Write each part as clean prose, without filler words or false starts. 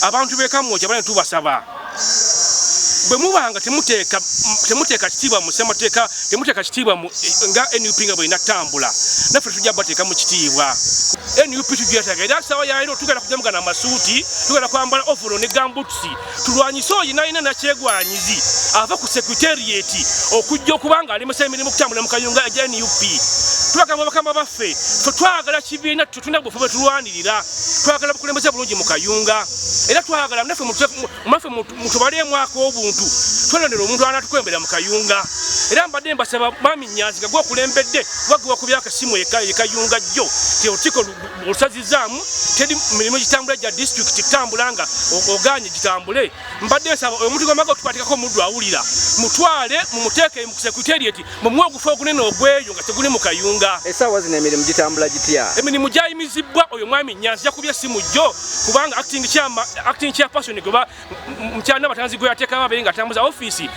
abantu bekamwoja bane tubasaba bwe mubanga temuteeka kitiibwa mu ssemateeka temuteeka kitiibwa nga NUP nga bwe inatambula naffe tujja bateeka mu kitiibwa NUP tujyataga era sawa yaero tugenda kujamugana amasuuti tugenda kwambala ovolo ne gambutsi tulwanyise oyo nalina nakyegwanyizi ava ku secretariat okujja okubanga alemesa emirimu kutambula mu Kayunga eja NUP twagamba bakama baffe fe twagala kibiina tutunda bwe fe tulwanirira twagala bukulembeza bulungi mu Kayunga era twagala naffe mutubalemu ak'obuntu twalondera omuntu anatukwembera mu Kayunga era mbadde mbasaba Mami Nyanzi nga gwokulembedde bagwa ku byakasimu Kayunga jjo teotiko olusazizaamu teri mirimu gitambula gya district kitambulanga oganye gitambule mbadde nsaba omuntu gwamaga otupatikako Muddu Awulira mutwale mumuteeke mu secretariat mumwogufa ogunene ogweyo nga teguli mu Kayunga esaawa zino emirimu gitambula gitya emirimu gyayimizibwa oyo Mami Nyanzi yakubye essimu jjo kubanga acting chairperson goba mchana batanzi gwe yateeka babe nga atambuza office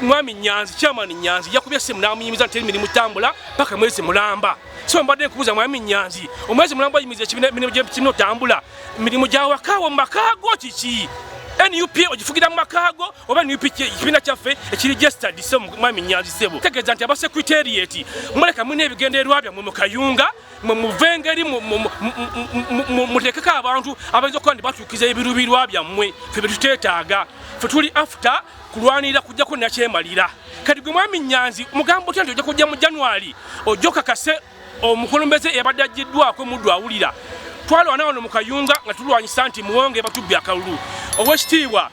Mwami Nyanzi chairman Nyanzi yakubye essimu namuyimiza nti emirimu tambula paka mwezi mulamba so mbadde nkubuza Mwami Nyanzi omwezi mulamba ayimiza emirimu gy'ekino tambula emirimu gyawakawo mu makaago kiki NUP ogifugira mu makaago oba NUP ekibiina kyaffe ekiri registered so Mwami Nyanzi sebo tegeeza nti aba secretariat muleka mune ebigendererwa byammwe mu Kayunga muvengeri muteekeko abantu abayinza okuba nti batuukiza ebirubirwa byammwe ffe betuteetaaga ffe tuli after kulwanirira kujjako nakyemalira kati gwe Mwami Nyanzi mugambo otya nti ojja kujja mu January ojja okakase omukulembeze eyabadde aggiddwako Muddu Awulira twalwana wano mu Kayunga nga tulwanyisa nti muwonge batubbi akalulu obwekitiibwa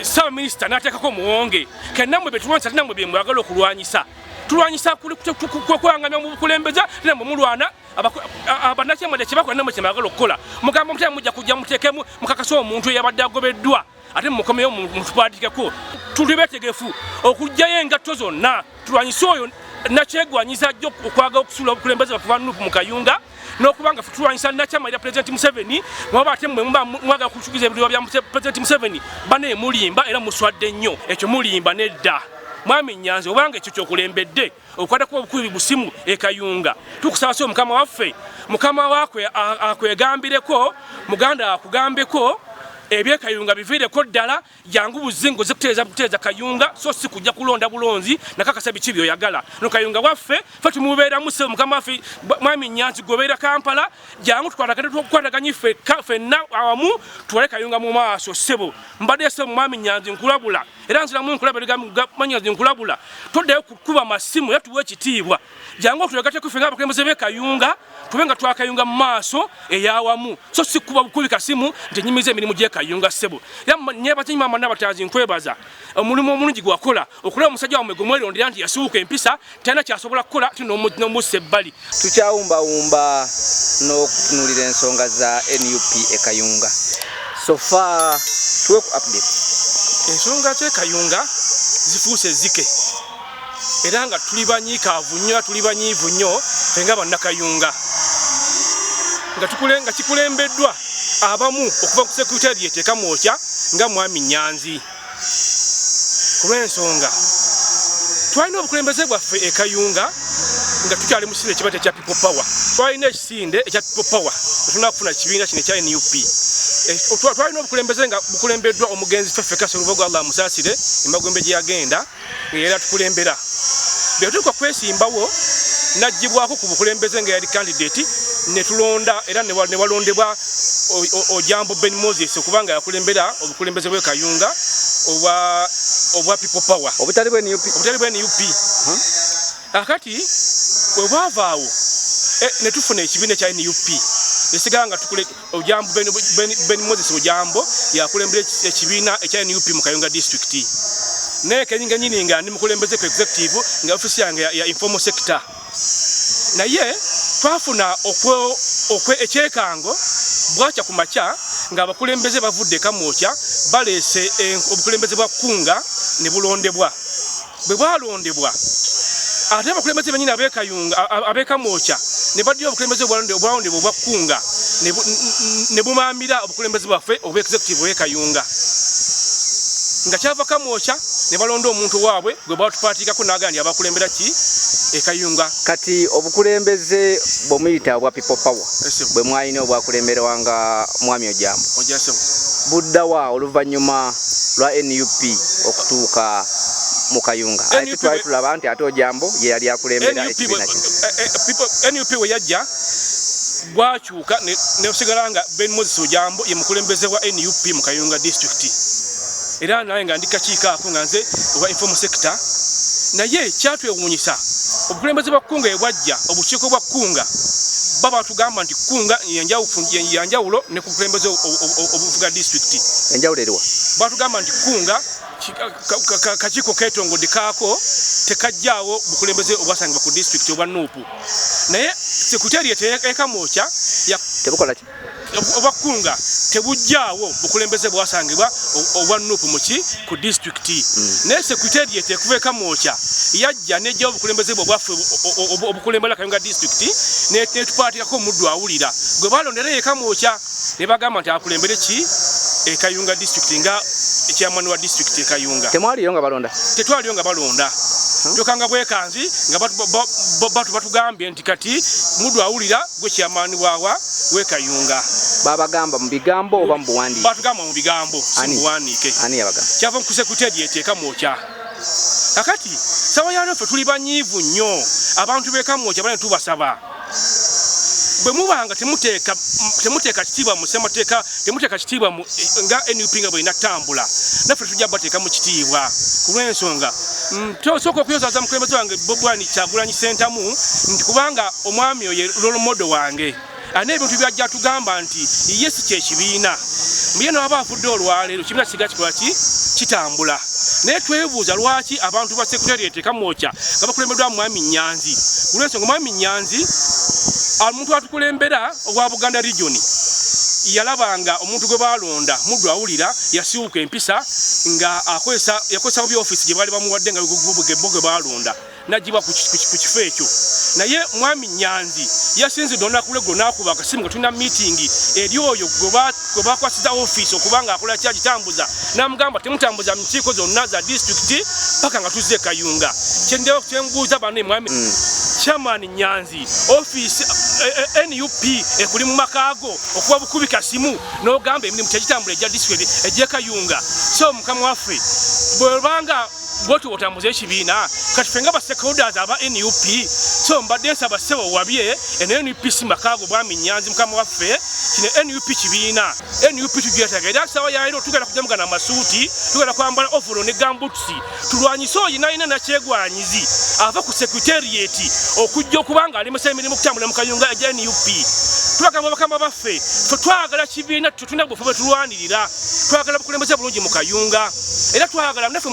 Saba Minisita n'ateekako muwonge kati nammwe betulwanyisa nammwe bye mwagala okulwanyisa tulwanyisa kwangamya mu bukulembeze nammwe mulwana abanakyemwede kyebakola nammwe kyemwagala okukola mugambo mutya mujja kujja muteekemu mukakasa omuntu eyabadde agobeddwa ate mukomeyo mutupatikeko tuli betegefu okugjayo engatto zonna tulwanyisa oyo nakyegwanyiza jjo okwagala okusula obukulembeze bakuva NUP mu Kayunga n'okubanga tulwanyisa nakyamalira President Museveni mwaba ate mmwe mwagala kutukiza ebirwa bya President Museveni bane mulimba era muswadde nnyo ekyo mulimba nedda Mwami Nyanzi obanga ekyo kyokulembedde okukwatako obukubi busimu Kayunga tukusaba so mukama waffe mukama wakwe akwegambireko muganda akugambeko ebyekayunga biviireko ddala jangu buzingo zikuteeza Kayunga so si kujja kulonda bulonzi nakakasa biki byoyagala no Kayunga waffe fe tumubeeramu se mukama waffe Mwami Nyanzi gobeera Kampala jangu tukwataganye ffenna awamu tuwale Kayunga mu maaso ssebo mbadde se Mwami Nyanzi nkulabula era nziramu nkulabula Nyanzi nkulabula toddayo kukuba masimu yatuwa ekitiibwa jangu otulegateko ffe ng'abakulembeze b'e Kayunga tube nga twakayunga mu maaso eyawamu so si kuba bukubi kasimu nti nyimiza emirimu gy'Ekayunga ssebo nyebaza mama n'abatanzi nkwebaza omulimu omulungi gwakola okulaba omusajja wamwe gwe mwerondera nti yasuuka empisa talina kyasobola kukola ati n'omussa ebbali tukyawumbawumba n'okutunuulira ensonga za NUP Kayunga so far tuwe ku update ensonga z'Ekayunga zifuuse zike era nga tuli banyiikaavu nnyo tuli banyiivu nnyo ffe nga bannakayunga nga kikulembeddwa abamu okuva ku secretariat ekamwokya nga Mwami Nyanzi ku lw'ensonga twalina obukulembeze bwaffe Kayunga nga tukyali mu kisinde ekibata ekya people power twalina ekisinde ekya people power tetulina kufuna kibiina kino ekya NUP twalina obukulembeze nga bukulembeddwa omugenzi Ffeffe Kaserubogo Allah musaasire emagombe gye yagenda era tukulembera betuuka kwesimbawo najjibwako ku bukulembeze nga yali candidate netulonda era ne walondebwa Ojambo Ben Moses okubanga yakulembera obukulembeze bwe Kayunga obwa people power obutali bwe NUP akati bwe bwavaawo netufuna ekibiina ekya NUP esigala nga tukule Ojambo Ben Moses Ojambo yakulembera ekibiina ekya NUP mu Kayunga district naye kenyinga nyininga ndi mukulembeze ku executive nga ofisi yange ya informal sector naye twafuna ekyekango bwakya ku makya nga abakulembeze bavudde kamwokya baleese obukulembeze bwa Kunga ne bulondebwa bwe bwalondebwa ate abakulembeze benyini ab'Ekayunga ab'Ekamwokya ne baddiyo obukulembeze obwalondebwa obwa Kunga ne bumaamira obukulembeze bwaffe obw'executive w'Ekayunga nga kyava Kamwokya ne balonda omuntu waabwe gwe batupatikako n'agandi abakulembera ki Kayunga kati obukulembeze bomuyita obwa people power bwe mwalina obwakulemberwanga Mwami Ojambo ojasebo buddawa oluvannyuma lwa NUP okutuuka mu Kayunga ate twali tulaba nti ate ojambo ye yali akulembera ekibiina kino NUP we yajja bwakyuka ne osigala nga Ben Moses Ojambo ye mukulembeze wa NUP mu Kayunga district era naye nga ndi kakiiko ako nga nze owa informal sector naye kyatwewuunyisa obukulembeze bwa Kkunga ebwajja obukiiko bwa Kkunga baba tugamba nti Kkunga yanjawulo ne ku bukulembeze obuvuga district enjawulo eriwa batugamba nti Kkunga kakiiko ketongodde kaako tekajjaawo bukulembeze obwasangibwa ku district obwa NUP naye sekretariat ekamwokya tebukola ki obwa Kkunga tebujjaawo bukulembeze bwasangibwa obwa NUP muki ku district naye sekretariat ekuva ekamwokya yajja nejjawo obukulembeze bwaffe obukulembera Kayunga district netupaatikako Muddu Awulira gwe balondera ekamwokya ne bagamba nti akulembere ki Kayunga district nga chairman wa district Kayunga temwaliyo nga balonda tetwaliyo nga balonda tukanga bwekanzi nga batugambye nti kati Muddu Awulira gwe chairman wawa we Kayunga babagamba mu bigambo oba mu buwandiike batugamba mu bigambo si mu buwandiike ani yabagamba kyava ku sekretariat ekamwokya akati sawa yano ffe tuli banyiivu nnyo abantu bekamwokya bane tubasaba bwe mubanga temuteeka kitiibwa mu ssemateeka temuteeka kitiibwa nga NUP nga bwe inatambula naffe tujja bateeka mu kitiibwa ku lw'ensonga tosooka okuyozaza mukulembeze wange Bobwani Kyagulanyi Ssentamu nti kubanga omwami oyo role model wange n'ebintu byajja tugamba nti ye si kyekibiina muye n'aba afudde olwaleero kibiina kiga kikola kitambula naye twebuuza lwaki abantu ba sekretariat ekamwokya nga bakulembeddwa mwami Nyanzi ku lw'ensonga mwami Nyanzi omuntu atukulembera owa Buganda region yalabanga omuntu gwe balonda Muddu Awulira yasiuka empisa nga yakozesa mu by'office gye baali bamuwadde nga gwe balonda najibwa ku kifo ekyo naye mwami Nyanzi yasinzidde olunaku lweggulo n'akuba akasimu nga tulina meeting eri oyo gwe bakwasiza office okubanga akola kyagitambuza n'amugamba temutambuza mu nkiiko zonna za district paka nga tuzze Kayunga kyenguuza bane mwami chairman Nyanzi office NUP ekuli mu makaago okuba bukubi kasimu n'ogamba emirimu tegitambula egya district ejje Kayunga so mukama waffe bwebanga bwoti otambuza ekibiina kati fenga ba stakeholders aba NUP so mbadde nsaba ssebo wabye NUP si makaago bwami Nyanzi mukama waffe kino NUP kibiina NUP tugiyataga era sawa yairo tugenda kujamugana amasuuti tugenda kwambala overall ne gambutusi tulwanyisa oyo nalina nakyegwanyizi ava ku secretariat okujja okubanga alemesa emirimu kutambula mu Kayunga eja NUP twagamba bakama baffe fe twagala kibiina tutunda bwe tulwanirira twagala bukulembeze bulungi mu Kayunga era twagala naffe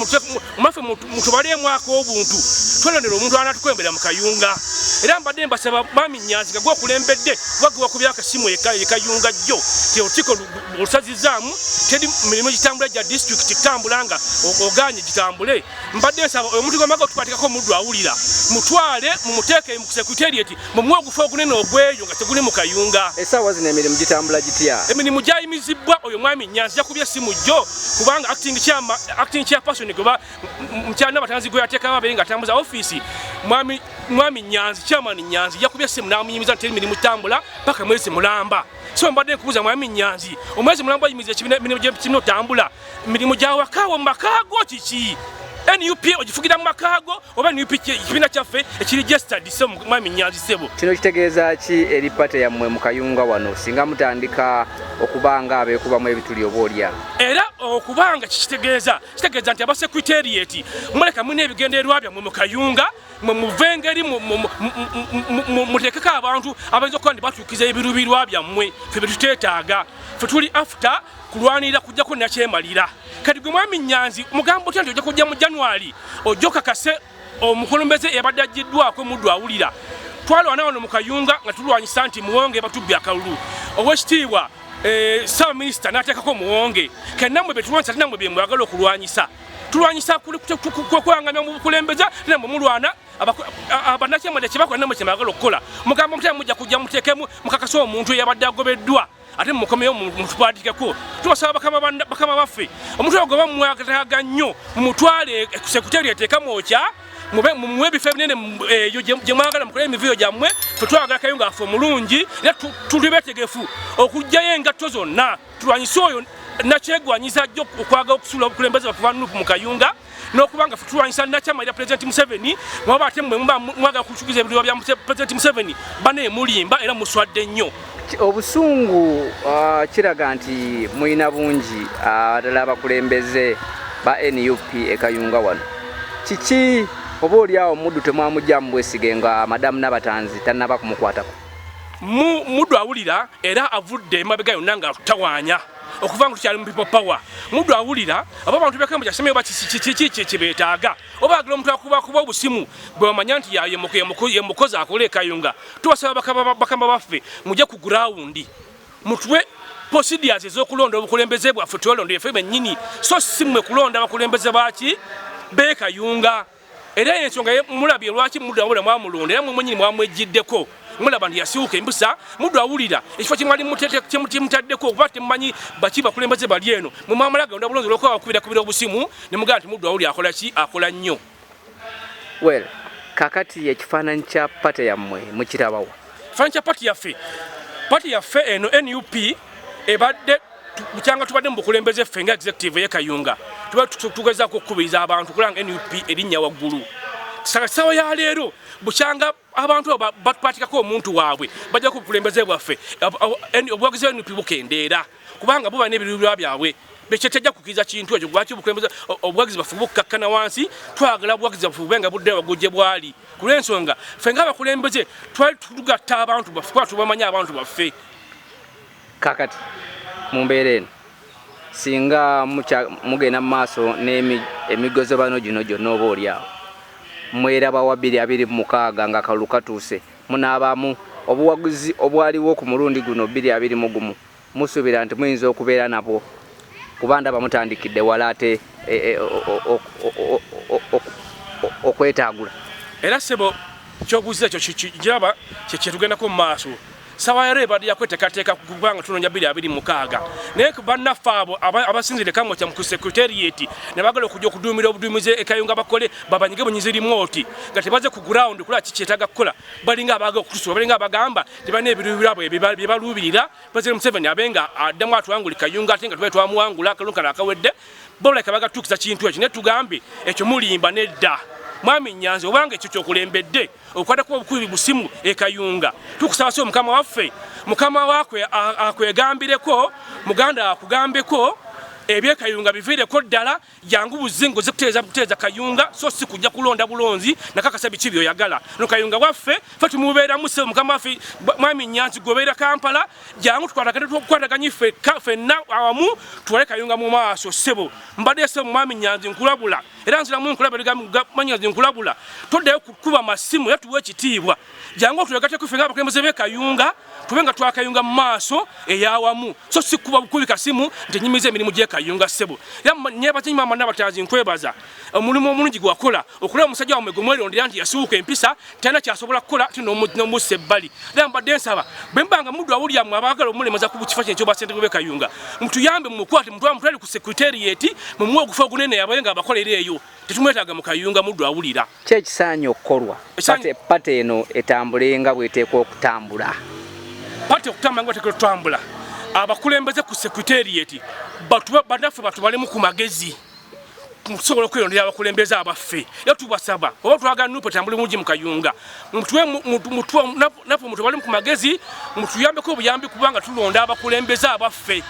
mutubalemu ako obuntu twalondera omuntu anatukwembera mu Kayunga era mbadde mbasaba mwami Nyanzi gwe okulembedde wagiwa ku byakasimu Kayunga jjo teotiko olusazizaamu teri mirimu gitambula gya district kitambulanga oganye gitambule mbadde nsaba omuntu gwamaga otupaatikako Muddu Awulira mutwale mumuteeke mu secretariat mumuwe ogufa ogunene ogweyo nga teguli mu Kayunga essaawa zino emirimu gitambula gitya emirimu gyayimizibwa oyo mwami Nyanzi yakubye essimu jjo kubanga acting chairperson gwe mchana batanzi gwe yateeka ababe nga atambuza office mwami Nyanzi chairman Nyanzi yakubye essimu n'amuyimiza nti emirimu tambula paka mwezi mulamba so mbadde nkubuza mwami Nyanzi omwezi mulamba yimiza emirimu gy'ekino tambula emirimu gyawakawo mu makaago kiki NUP ogifugira mu makaago oba NUP kibiina kyaffe ekiri registered so mwami Nyanzi sebo kino kitegeeza ki eri pate yammwe mu Kayunga wano singa mutandika okubanga abeekubamu ebituli oboolya era okubanga kitegeeza nti aba secretariat muleka mune ebigendererwa byammwe mu Kayunga muve ngeri muteekeko abantu abayinza okuba nti batuukiza ebirubirwa byammwe ffe betuteetaaga ffe tuli after kulwanirira kujjako nakyemalira kati gwe mwami Nyanzi mugambo otya nti ojja kujja mu January ojja okakase omukulembeze eyabadde aggiddwako Muddu Awulira twalwana wano mu Kayunga nga tulwanyisa nti muwonge batubbi akalulu owekitiibwa Saawa Minisita n'ateekako muwonge kati nammwe betulwanyisa nammwe bye mwagala okulwanyisa tulwanyisa kwekwanganya mu bukulembeze nammwe mulwana abanakyemade kyebakola nammwe kyemwagala okukola mugambo mutya mujja kujja muteekemu mukakase omuntu eyabadde agobeddwa ate mukomeyo mutupaatikeko tubasaba bakama baffe omuntu oyo goba mwagalaga nnyo mumutwale ku secretariat ekamwokya mumuwe ebifo ebinene eyo gye mwagala mukole emivuyo gyammwe fe twagala Kayunga affe omulungi era tuli beetegefu okugjayo engatto zonna tulwanyise oyo nakyegwanyiza jjo okwagala okusula obukulembeze baffe NUP mu Kayunga n'okubanga ffe tulwanyisa nakyamalira Pulezidenti Museveni mwaba ate mmwe mwagala kukyukiza ebiruwa bya Pulezidenti Museveni bane mulimba era muswadde nnyo. Obusungu kiraga nti muyina bungi ddala abakulembeze ba NUP e Kayunga wano. Kiki oba oliawo Muddu temwamujja mu bwesige nga madamu Nabatanzi tannaba kumukwatako? Muddu Awulira era avudde emabega yonna nga tutawaanya okuva nga tukyali mu people power. Muddu Awulira aba abantu bekambo kyasemeye kiki beetaaga oba agala omuntu akuba obusimu bwe bamanya nti ye mukozi akola e Kayunga. Tubasaba bakamba baffe mujje ku ground mutwe procedures ez'okulonda obukulembeze bwaffe twelonda effe bennyini so si mmwe kulonda abakulembeze baki be Kayunga. Era ensonga mulabye lwaki Muddu Awulira mwamulonda era mwe mwennyini mwamwejjiddeko mulaba ndi yasiuka embusa. Muddu Awulira ekifo kimwali mutaddeko okuba temumanyi baki bakulembeze bali eno mu mamalaga onda bulonzi olwokuba kubira obusimu ne mugamba nti Muddu Awulira akola ki? Akola nnyo. Well, kakati ekifaananyi kya pate yammwe mukirabawo? Ekifaananyi kya pati yaffe eno NUP ebadde bukyanga tubadde mu bukulembeze ffe nga executive ye Kayunga tugezaako okukubiriza abantu kulanga NUP erinnya waggulu. Sawa ya leero bukyanga abantu batwatikako omuntu waabwe bajja ku bukulembeze bwaffe obuwagizi NUP bukendeera kubanga buba n'ebiruubirirwa byabwe bekyetejja kukiriza kintu ekyo lwaki obukulembeze obuwagizi baffe bukkakkana wansi. Twagala obuwagizi baffe bube nga budde wagujje bwali ku lw'ensonga ffe ng'abakulembeze twali tugatta abantu baffe kuba tubamanyi abantu baffe. Kakati mu mbeera eno singa mugenda mu maaso n'emigozobano gino gyonna oba oliawo mweraba wa 2026 nga kalulu katuuse munaabamu obuwagizi obwaliwo ku mulundi guno 2021 musuubira nti muyinza okubeera nabwo kuba ndaba mutandikidde wala ate okwetaagula. Era sebo kyobuuza ekyo kiraba kyetugendako mu maaso. Sawa ya reba ya kweteekateeka kubanga tunoonya 2026 naye bannaffe abo abasinzire kamwe kya mu secretariat ne bagala okujja okuduumira obuduumize e Kayunga bakole babanyige bunyize remote nga tebaze ku ground kula kikyetaaga kukola balinga abaga okutusula balinga abagamba tebane ebiruubirwa bye baluubirira President Museveni abenga addamu atwanguli Kayunga ate nga tuba twamuwangula kalunka akawedde bola kabaga tukiza kintu ekyo ne tugambe ekyo mulimba nedda. Mwami Nyanzi obanga ekyo kyokulembedde okwata ku obukubi busimu e Kayunga tukusaba so mukama waffe mukama wakwe akwegambireko muganda akugambeko ebye Kayunga biviireko ddala jangu buzingo zikuteeza Kayunga so si kujja kulonda bulonzi nakakasa biki byoyagala no Kayunga waffe fe tumubeera muse mukama waffe Mwami Nyanzi gobeera Kampala jangu tukwataganye ffe na awamu tuwale Kayunga mu maaso sebo mbadde sebo Mwami Nyanzi nkulabula era nzira mu nkulabula Nyanzi nkulabula toddeyo kukuba masimu yatuwe ekitiibwa jangu tuyagate kufenga abakulembeze be Kayunga tubenga twakayunga mu maaso eyawamu so si kuba bukubi kasimu nti nyimize emirimu gye Kayunga sebo nyeba kyima Bana Batanzi nkwebaza omulimu omulungi gwakola okulaba omusajja wamwe gomwerondera nti yasuuka empisa tana kyasobola kukola ati n'omusse ebbali era mbadde nsaba bwe mbanga Muddu Awulira mwe abagala omulemeza ku kifa kye basente be Kayunga mutuyambe mukwate mutwali ku secretariat mu mwe ogufa ogunene yabayenga abakolera eyo tetumwetaaga mu Kayunga Muddu Awulira kye kisaanyi okukolwa pate eno etambulenga bweteekwa okutambula pate okutambula nga teekwa okutambula abakulembeze ku secretariat bannaffe batubalemu ku magezi tusobola okweyondera abakulembeze abaffe era tubasaba oba twagala NUP etambule mungi mu Kayunga naffe mutubale ku magezi mutuyambeko obuyambi kubanga tulonda abakulembeze abaffe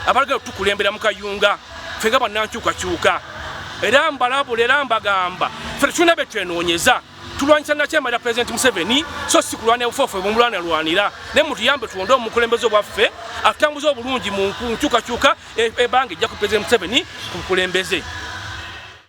abalagala tukulembera mu Kayunga ffe nga bannankyukakyuka era mbalabula era mbagamba ffe tulina be twenoonyeza tulwanyisa nakyamalira President Museveni so si kulwana obufofo bumulwanalwanira naye mutuyambe tulonde omukulembeze bwaffe atambuza obulungi mu nkyukakyuka ebanga ejja ku President Museveni ku bukulembeze.